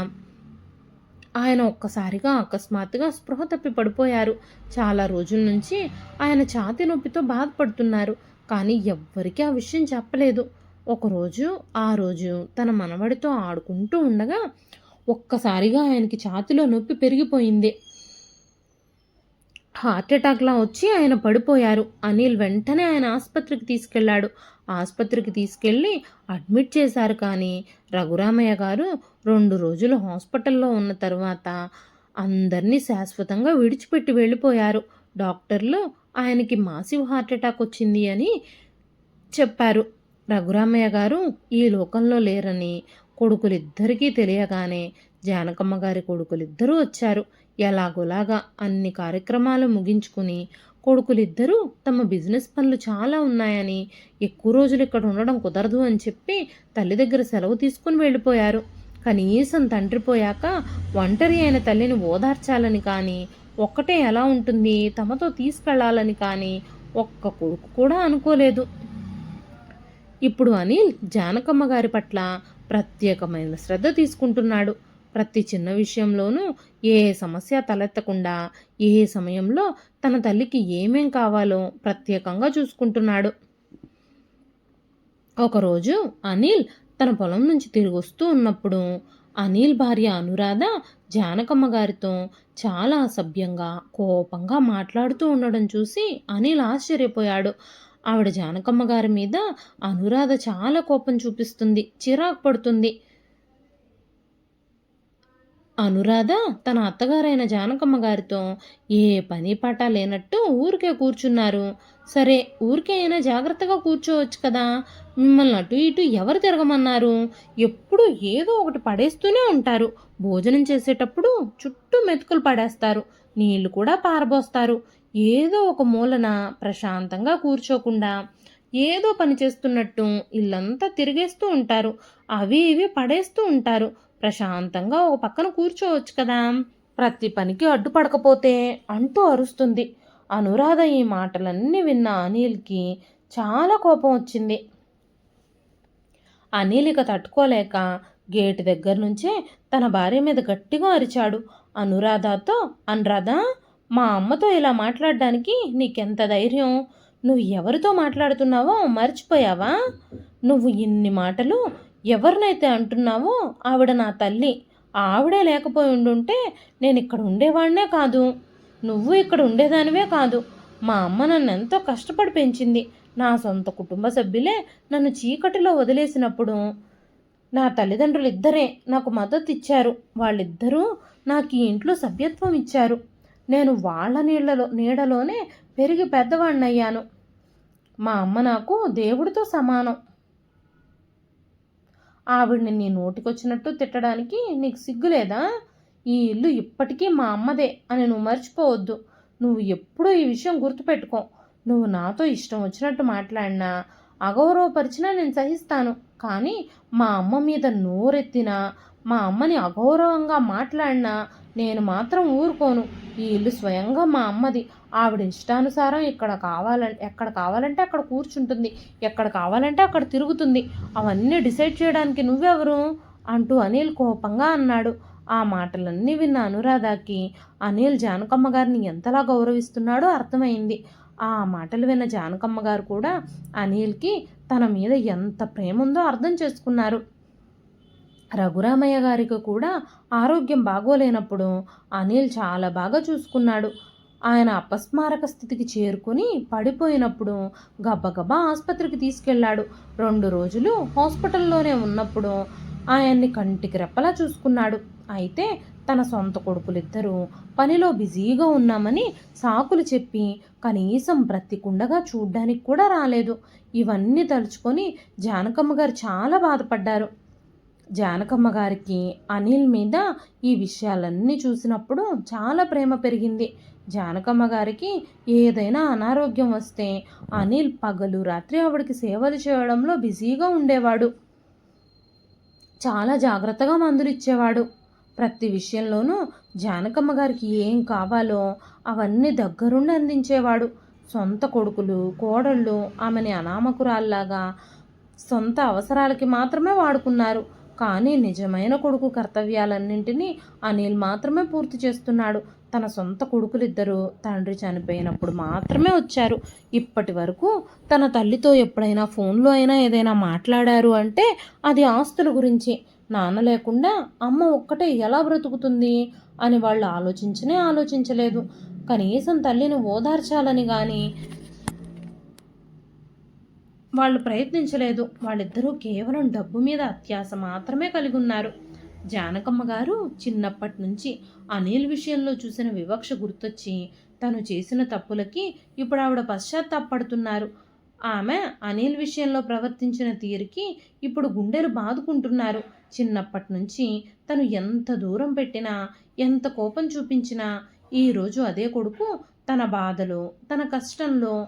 ఆయన ఒక్కసారిగా అకస్మాత్తుగా స్పృహ తప్పి పడిపోయారు. చాలా రోజుల నుంచి ఆయన ఛాతీ నొప్పితో బాధపడుతున్నారు. కానీ ఎవ్వరికీ ఆ విషయం చెప్పలేదు. ఒకరోజు ఆ రోజు తన మనవడితో ఆడుకుంటూ ఉండగా ఒక్కసారిగా ఆయనకి ఛాతీలో నొప్పి పెరిగిపోయింది. హార్ట్ అటాక్లా వచ్చి ఆయన పడిపోయారు. అనిల్ వెంటనే ఆయన ఆసుపత్రికి తీసుకెళ్లాడు. ఆసుపత్రికి తీసుకెళ్ళి అడ్మిట్ చేశారు. కానీ రఘురామయ్య గారు 2 రోజులు హాస్పిటల్లో ఉన్న తర్వాత అందరినీ శాశ్వతంగా విడిచిపెట్టి వెళ్ళిపోయారు. డాక్టర్లు ఆయనకి మాసివ్ హార్ట్ అటాక్ వచ్చింది అని చెప్పారు. రఘురామయ్య గారు ఈ లోకంలో లేరని కొడుకులిద్దరికీ తెలియగానే జానకమ్మ గారి కొడుకులిద్దరూ వచ్చారు. ఎలాగోలాగా అన్ని కార్యక్రమాలు ముగించుకుని కొడుకులిద్దరూ తమ బిజినెస్ పనులు చాలా ఉన్నాయని ఎక్కువ రోజులు ఇక్కడ ఉండడం కుదరదు అని చెప్పి తల్లి దగ్గర సెలవు తీసుకుని వెళ్ళిపోయారు. కనీసం తండ్రి పోయాక ఒంటరి అయిన తల్లిని ఓదార్చాలని కానీ, ఒక్కటే ఎలా ఉంటుంది తమతో తీసుకెళ్లాలని కానీ ఒక్క కొడుకు కూడా అనుకోలేదు. ఇప్పుడు అనిల్ జానకమ్మ గారి పట్ల ప్రత్యేకమైన శ్రద్ధ తీసుకుంటున్నాడు. ప్రతి చిన్న విషయంలోనూ ఏ సమస్య తలెత్తకుండా ఏ సమయంలో తన తల్లికి ఏమేం కావాలో ప్రత్యేకంగా చూసుకుంటున్నాడు. ఒకరోజు అనిల్ తన పొలం నుంచి తిరిగి వస్తూ ఉన్నప్పుడు అనిల్ భార్య అనురాధ జానకమ్మ గారితో చాలా అసభ్యంగా కోపంగా మాట్లాడుతూ ఉండడం చూసి అనిల్ ఆశ్చర్యపోయాడు. ఆవిడ జానకమ్మ గారి మీద అనురాధ చాలా కోపం చూపిస్తుంది, చిరాకు పడుతుంది. అనురాధ తన అత్తగారైన జానకమ్మ గారితో ఏ పని పాట లేనట్టు ఊరికే కూర్చున్నారు. సరే, ఊరికే అయినా జాగ్రత్తగా కూర్చోవచ్చు కదా, మిమ్మల్ని అటు ఇటు ఎవరు తిరగమన్నారు? ఎప్పుడు ఏదో ఒకటి పడేస్తూనే ఉంటారు. భోజనం చేసేటప్పుడు చుట్టూ మెతుకులు పడేస్తారు, నీళ్లు కూడా పారబోస్తారు. ఏదో ఒక మూలన ప్రశాంతంగా కూర్చోకుండా ఏదో పని చేస్తున్నట్టు ఇల్లంతా తిరిగేస్తూ ఉంటారు. అవి ఇవి పడేస్తూ ఉంటారు. ప్రశాంతంగా ఒక పక్కన కూర్చోవచ్చు కదా, ప్రతి పనికి అడ్డుపడకపోతే అంటూ అరుస్తుంది. అనురాధ ఈ మాటలన్నీ విన్న అనిల్కి చాలా కోపం వచ్చింది. అనిల్ ఇక తట్టుకోలేక గేటు దగ్గర నుంచే తన భార్య మీద గట్టిగా అరిచాడు. అనురాధతో, అనురాధ, మా అమ్మతో ఇలా మాట్లాడడానికి నీకెంత ధైర్యం? నువ్వు ఎవరితో మాట్లాడుతున్నావో మర్చిపోయావా? నువ్వు ఇన్ని మాటలు ఎవరినైతే అంటున్నావో ఆవిడ నా తల్లి. ఆవిడే లేకపోయి ఉండుంటే నేను ఇక్కడ ఉండేవాడినే కాదు, నువ్వు ఇక్కడ ఉండేదానివే కాదు. మా అమ్మ నన్ను ఎంతో కష్టపడి పెంచింది. నా సొంత కుటుంబ సభ్యులే నన్ను చీకటిలో వదిలేసినప్పుడు నా తల్లిదండ్రులు ఇద్దరే నాకు మద్దతు ఇచ్చారు. వాళ్ళిద్దరూ నాకు ఈ ఇంట్లో సభ్యత్వం ఇచ్చారు. నేను వాళ్ళ నీడలోనే పెరిగి పెద్దవాడినయ్యాను. మా అమ్మ నాకు దేవుడితో సమానం. ఆవిడ్ని నీ నోటికొచ్చినట్టు తిట్టడానికి నీకు సిగ్గులేదా? ఈ ఇల్లు ఇప్పటికీ మా అమ్మదే అని నువ్వు మర్చిపోవద్దు. నువ్వు ఎప్పుడూ ఈ విషయం గుర్తుపెట్టుకో. నువ్వు నాతో ఇష్టం వచ్చినట్టు మాట్లాడినా, అగౌరవపరిచినా నేను సహిస్తాను. కానీ మా అమ్మ మీద నోరెత్తినా, మా అమ్మని అగౌరవంగా మాట్లాడినా నేను మాత్రం ఊరుకోను. ఈ ఇల్లు స్వయంగా మా అమ్మది. ఆవిడ ఇష్టానుసారం ఎక్కడ కావాలంటే అక్కడ కూర్చుంటుంది, ఎక్కడ కావాలంటే అక్కడ తిరుగుతుంది. అవన్నీ డిసైడ్ చేయడానికి నువ్వెవరు అంటూ అనిల్ కోపంగా అన్నాడు. ఆ మాటలన్నీ విన్న అనురాధకి అనిల్ జానకమ్మ గారిని ఎంతలా గౌరవిస్తున్నాడో అర్థమైంది. ఆ మాటలు విన్న జానకమ్మ గారు కూడా అనిల్కి తన మీద ఎంత ప్రేమ ఉందో అర్థం చేసుకున్నారు. రఘురామయ్య గారికి కూడా ఆరోగ్యం బాగోలేనప్పుడు అనిల్ చాలా బాగా చూసుకున్నాడు. ఆయన అపస్మారక స్థితికి చేరుకుని పడిపోయినప్పుడు గబగబా ఆసుపత్రికి తీసుకెళ్లాడు. 2 రోజులు హాస్పిటల్లోనే ఉన్నప్పుడు ఆయన్ని కంటికి రెప్పలా చూసుకున్నాడు. అయితే తన సొంత కొడుకులిద్దరూ పనిలో బిజీగా ఉన్నామని సాకులు చెప్పి కనీసం బ్రతికుండగా చూడ్డానికి కూడా రాలేదు. ఇవన్నీ తలుచుకొని జానకమ్మ గారు చాలా బాధపడ్డారు. జానకమ్మ గారికి అనిల్ మీద ఈ విషయాలన్నీ చూసినప్పుడు చాలా ప్రేమ పెరిగింది. జానకమ్మ గారికి ఏదైనా అనారోగ్యం వస్తే అనిల్ పగలు రాత్రి ఆవిడకి సేవలు చేయడంలో బిజీగా ఉండేవాడు. చాలా జాగ్రత్తగా మందులు ఇచ్చేవాడు. ప్రతి విషయంలోనూ జానకమ్మ గారికి ఏం కావాలో అవన్నీ దగ్గరుండి అందించేవాడు. సొంత కొడుకులు కోడళ్ళు ఆమెని అనామకురాల్లాగా సొంత అవసరాలకి మాత్రమే వాడుకున్నారు. కానీ నిజమైన కొడుకు కర్తవ్యాలన్నింటినీ అనిల్ మాత్రమే పూర్తి చేస్తున్నాడు. తన సొంత కొడుకులిద్దరూ తండ్రి చనిపోయినప్పుడు మాత్రమే వచ్చారు. ఇప్పటి వరకు తన తల్లితో ఎప్పుడైనా ఫోన్లో అయినా ఏదైనా మాట్లాడారు అంటే అది ఆస్తుల గురించి. నాన్న లేకుండా అమ్మ ఒక్కటే ఎలా బ్రతుకుతుంది అని వాళ్ళు ఆలోచించలేదు. కనీసం తల్లిని ఓదార్చాలని కానీ వాళ్ళు ప్రయత్నించలేదు. వాళ్ళిద్దరూ కేవలం డబ్బు మీద అత్యాశ మాత్రమే కలిగి ఉన్నారు. జానకమ్మ గారు చిన్నప్పటి నుంచి అనిల్ విషయంలో చూసిన వివక్ష గుర్తొచ్చి తను చేసిన తప్పులకి ఇప్పుడు ఆవిడ పశ్చాత్తాపడుతున్నారు. ఆమె అనిల్ విషయంలో ప్రవర్తించిన తీరుకి ఇప్పుడు గుండెలు బాదుకుంటున్నారు. చిన్నప్పటి నుంచి తను ఎంత దూరం పెట్టినా ఎంత కోపం చూపించినా ఈరోజు అదే కొడుకు తన బాధలో తన కష్టంలో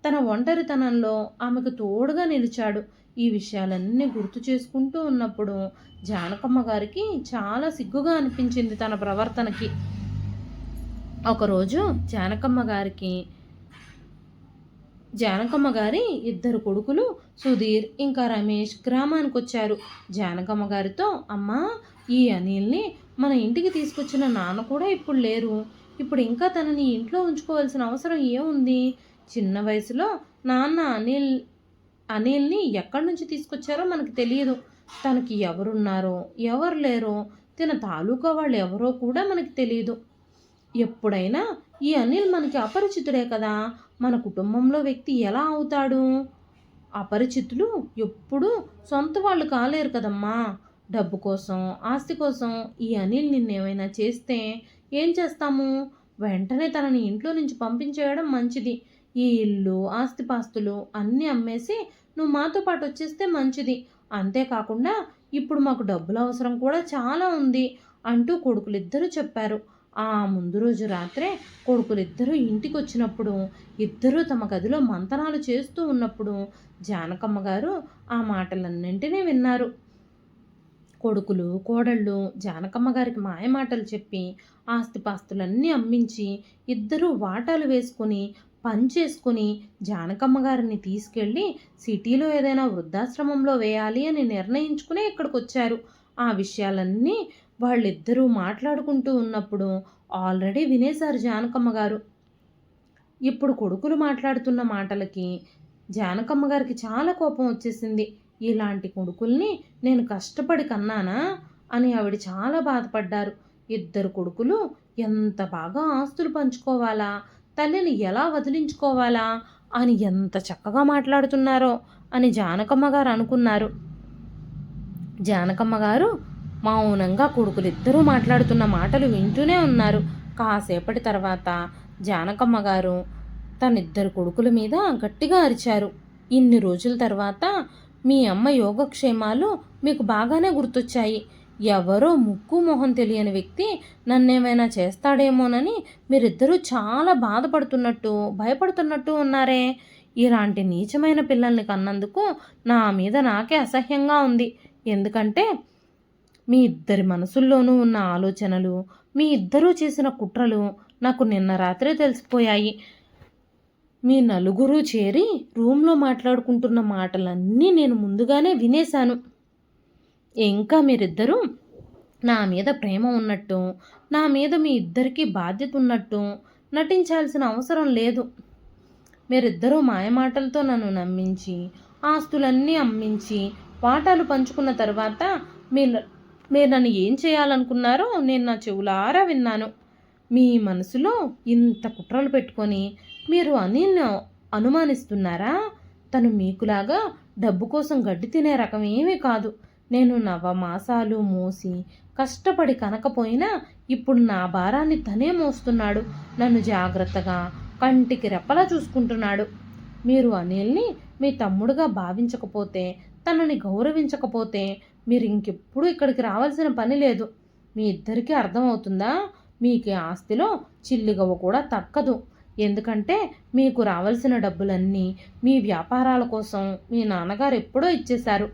తన ఒంటరితనంలో ఆమెకు తోడుగా నిలిచాడు. ఈ విషయాలన్నీ గుర్తు చేసుకుంటూ ఉన్నప్పుడు జానకమ్మ గారికి చాలా సిగ్గుగా అనిపించింది తన ప్రవర్తనకి. ఒకరోజు జానకమ్మ గారి ఇద్దరు కొడుకులు సుధీర్ ఇంకా రమేష్ గ్రామానికి వచ్చారు. జానకమ్మ గారితో, అమ్మా, ఈ అనిల్ని మన ఇంటికి తీసుకొచ్చిన నాన్న కూడా ఇప్పుడు లేరు. ఇప్పుడు ఇంకా తనని ఇంట్లో ఉంచుకోవాల్సిన అవసరం ఏముంది? చిన్న వయసులో నాన్న అనిల్ని ఎక్కడి నుంచి తీసుకొచ్చారో మనకు తెలియదు. తనకి ఎవరున్నారో ఎవరు లేరో తన తాలూకా వాళ్ళు ఎవరో కూడా మనకి తెలియదు. ఎప్పుడైనా ఈ అనిల్ మనకి అపరిచితుడే కదా. మన కుటుంబంలో వ్యక్తి ఎలా అవుతాడు? అపరిచితులు ఎప్పుడూ సొంత వాళ్ళు కాలేరు కదమ్మా. డబ్బు కోసం ఆస్తి కోసం ఈ అనిల్ నిన్నేమైనా చేస్తే ఏం చేస్తాము? వెంటనే తనని ఇంట్లో నుంచి పంపించేయడం మంచిది. ఈ ఇల్లు ఆస్తిపాస్తులు అన్నీ అమ్మేసి నువ్వు మాతో పాటు వచ్చేస్తే మంచిది. అంతేకాకుండా ఇప్పుడు మాకు డబ్బుల అవసరం కూడా చాలా ఉంది అంటూ కొడుకులిద్దరూ చెప్పారు. ఆ ముందు రోజు రాత్రే కొడుకులిద్దరూ ఇంటికి వచ్చినప్పుడు ఇద్దరూ తమ గదిలో మంతనాలు చేస్తూ ఉన్నప్పుడు జానకమ్మ గారు ఆ మాటలన్నింటినీ విన్నారు. కొడుకులు కోడళ్ళు జానకమ్మ గారికి మాయమాటలు చెప్పి ఆస్తిపాస్తులన్నీ అమ్మించి ఇద్దరూ వాటాలు వేసుకొని పనిచేసుకుని జానకమ్మ గారిని తీసుకెళ్ళి సిటీలో ఏదైనా వృద్ధాశ్రమంలో వేయాలి అని నిర్ణయించుకుని ఇక్కడికి వచ్చారు. ఆ విషయాలన్నీ వాళ్ళిద్దరూ మాట్లాడుకుంటూ ఉన్నప్పుడు ఆల్రెడీ వినేశారు జానకమ్మ గారు. ఇప్పుడు కొడుకులు మాట్లాడుతున్న మాటలకి జానకమ్మ గారికి చాలా కోపం వచ్చేసింది. ఇలాంటి కొడుకుల్ని నేను కష్టపడి కన్నానా అని ఆవిడ చాలా బాధపడ్డారు. ఇద్దరు కొడుకులు ఎంత బాగా ఆస్తులు పంచుకోవాలా, తల్లిని ఎలా వదిలించుకోవాలా అని ఎంత చక్కగా మాట్లాడుతున్నారో అని జానకమ్మ గారు అనుకున్నారు. జానకమ్మ గారు మౌనంగా కొడుకులిద్దరూ మాట్లాడుతున్న మాటలు వింటూనే ఉన్నారు. కాసేపటి తర్వాత జానకమ్మ గారు తనిద్దరు కొడుకుల మీద గట్టిగా అరిచారు. ఇన్ని రోజుల తర్వాత మీ అమ్మ యోగక్షేమాలు మీకు బాగానే గుర్తొచ్చాయి. ఎవరో ముక్కు మొహం తెలియని వ్యక్తి నన్నేమైనా చేస్తాడేమోనని మీరిద్దరూ చాలా బాధపడుతున్నట్టు భయపడుతున్నట్టు ఉన్నారే. ఇలాంటి నీచమైన పిల్లల్ని కన్నందుకు నా మీద నాకే అసహ్యంగా ఉంది. ఎందుకంటే మీ ఇద్దరి మనసుల్లోనూ ఉన్న ఆలోచనలు, మీ ఇద్దరూ చేసిన కుట్రలు నాకు నిన్న రాత్రే తెలిసిపోయాయి. మీ నలుగురు చేరి రూమ్లో మాట్లాడుకుంటున్న మాటలన్నీ నేను ముందుగానే వినేశాను. ఇంకా మీరిద్దరూ నా మీద ప్రేమ ఉన్నట్టు, నా మీద మీ ఇద్దరికీ బాధ్యత ఉన్నట్టు నటించాల్సిన అవసరం లేదు. మీరిద్దరూ మాయమాటలతో నన్ను నమ్మించి ఆస్తులన్నీ అమ్మించి వాటాలు పంచుకున్న తర్వాత మీరు నన్ను ఏం చేయాలనుకున్నారో నేను నా చెవులారా విన్నాను. మీ మనసులో ఇంత కుట్రలు పెట్టుకొని మీరు అనిల్ని అనుమానిస్తున్నారా? తను మీకులాగా డబ్బు కోసం గడ్డి తినే రకం ఏమీ కాదు. నేను నవమాసాలు మోసి కష్టపడి కనకపోయినా ఇప్పుడు నా భారాన్ని తనే మోస్తున్నాడు. నన్ను జాగ్రత్తగా కంటికి రెప్పలా చూసుకుంటున్నాడు. మీరు అనిల్ని మీ తమ్ముడుగా భావించకపోతే, తనని గౌరవించకపోతే మీరు ఇంకెప్పుడు ఇక్కడికి రావాల్సిన పని లేదు. మీ ఇద్దరికీ అర్థమవుతుందా? మీకు ఆస్తిలో చిల్లిగవ్వ కూడా తక్కదు. ఎందుకంటే మీకు రావాల్సిన డబ్బులన్నీ మీ వ్యాపారాల కోసం మీ నాన్నగారు ఎప్పుడో ఇచ్చేశారు.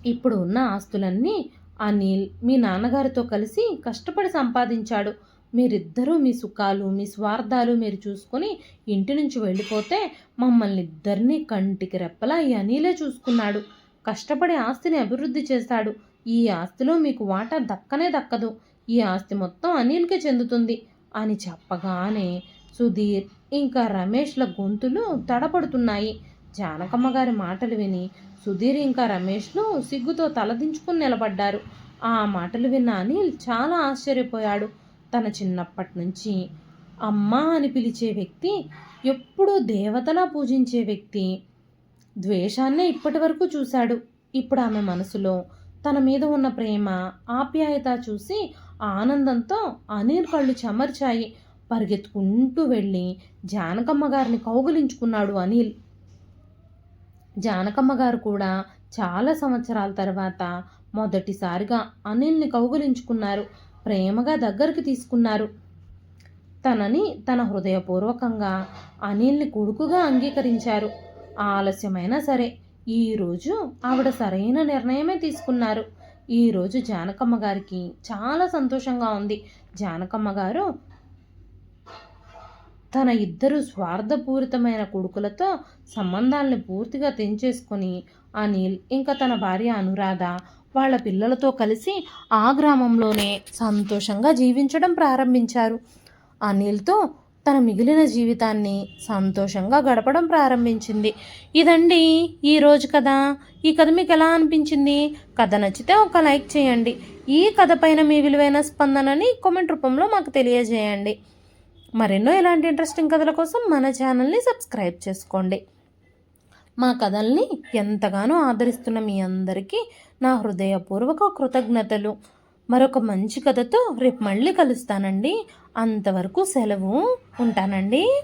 ఇప్పుడు ఉన్న ఆస్తులన్నీ అనిల్ మీ నాన్నగారితో కలిసి కష్టపడి సంపాదించాడు. మీరిద్దరూ మీ సుఖాలు మీ స్వార్థాలు మీరు చూసుకొని ఇంటి నుంచి వెళ్ళిపోతే మమ్మల్ని ఇద్దరినీ కంటికి రెప్పలా ఈ అనిలే చూసుకున్నాడు. కష్టపడి ఆస్తిని అభివృద్ధి చేశాడు. ఈ ఆస్తిలో మీకు వాటా దక్కనే దక్కదు. ఈ ఆస్తి మొత్తం అనిల్కే చెందుతుంది అని చెప్పగానే సుధీర్ ఇంకా రమేష్ల గొంతులు తడపడుతున్నాయి. జానకమ్మ గారి మాటలు విని సుధీర్ ఇంకా రమేష్లు సిగ్గుతో తలదించుకుని నిలబడ్డారు. ఆ మాటలు విన్న అనిల్ చాలా ఆశ్చర్యపోయాడు. తన చిన్నప్పటి నుంచి అమ్మ అని పిలిచే వ్యక్తి, ఎప్పుడూ దేవతలా పూజించే వ్యక్తి ద్వేషాన్నే ఇప్పటి వరకు చూశాడు. ఇప్పుడు ఆమె మనసులో తన మీద ఉన్న ప్రేమ ఆప్యాయత చూసి ఆనందంతో అనిల్ కళ్ళు చెమర్చాయి. పరిగెత్తుకుంటూ వెళ్ళి జానకమ్మ గారిని కౌగిలించుకున్నాడు అనిల్. జానకమ్మ గారు కూడా చాలా సంవత్సరాల తర్వాత మొదటిసారిగా అనిల్ని కౌగిలించుకున్నారు. ప్రేమగా దగ్గరికి తీసుకున్నారు. తనని తన హృదయపూర్వకంగా అనిల్ని కొడుకుగా అంగీకరించారు. ఆలస్యమైనా సరే ఈరోజు ఆవిడ సరైన నిర్ణయమే తీసుకున్నారు. ఈరోజు జానకమ్మ గారికి చాలా సంతోషంగా ఉంది. జానకమ్మ గారు తన ఇద్దరు స్వార్థపూరితమైన కొడుకులతో సంబంధాలను పూర్తిగా తెంచేసుకొని అనిల్ ఇంకా తన భార్య అనురాధ వాళ్ళ పిల్లలతో కలిసి ఆ గ్రామంలోనే సంతోషంగా జీవించడం ప్రారంభించారు. అనిల్తో తన మిగిలిన జీవితాన్ని సంతోషంగా గడపడం ప్రారంభించింది. ఇదండి ఈరోజు కథ. ఈ కథ మీకు ఎలా అనిపించింది? కథ నచ్చితే ఒక లైక్ చేయండి. ఈ కథ పైన మీ విలువైన స్పందనని కామెంట్ రూపంలో మాకు తెలియజేయండి. మరెన్నో ఇలాంటి ఇంట్రెస్టింగ్ కథల కోసం మన ఛానల్ని సబ్స్క్రైబ్ చేసుకోండి. మా కథల్ని ఎంతగానో ఆదరిస్తున్న మీ అందరికీ నా హృదయపూర్వక కృతజ్ఞతలు. మరొక మంచి కథతో రేపు మళ్ళీ కలుస్తానండి. అంతవరకు సెలవు. ఉంటానండి.